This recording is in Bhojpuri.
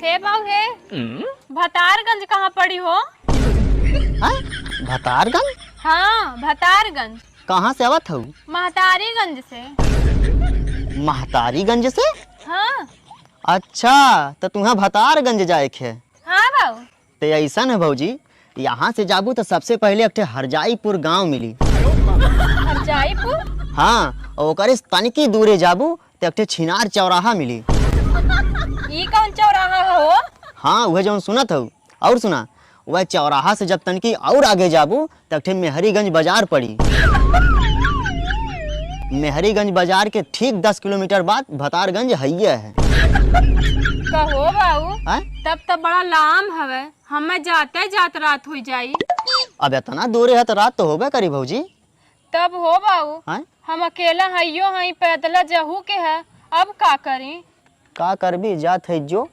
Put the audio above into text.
हे बाऊ हे भतारगंज कहाँ पड़ी हो? भतारगंज? हाँ भतारगंज। कहाँ से आवत हूँ? महतारीगंज से। महतारीगंज से? हाँ। अच्छा तो तुम्हें भतारगंज जाए के? हाँ बाऊ। तो ऐसा है भौजी, यहाँ से जाबू तो सबसे पहले एक हरजाईपुर गांव मिली। हरजाईपुर? हाँ, और ओकरे तनिकी दूरे जाबू तो एक छिनार चौराहा मिली। ई कौन चौराहा हो? हाँ वह जो सुनत हो। और सुना, वह चौराहा से जब तनिकी और आगे जाबू तो एक मेहरीगंज बाजार पड़ी। मेहरीगंज बाजार के ठीक 10 किलोमीटर बाद भतारगंज हैये है। कहो बाऊ, तब तो बड़ा लाम हवे, हमें जाते जात रात हो जाई। अब इतना दूरे है तो रात तो होबे करी भौजी। तब हो बाऊ, हम अकेला हइयो हई, पैदल जहू के है, अब का करी? का करबी, जात है जो।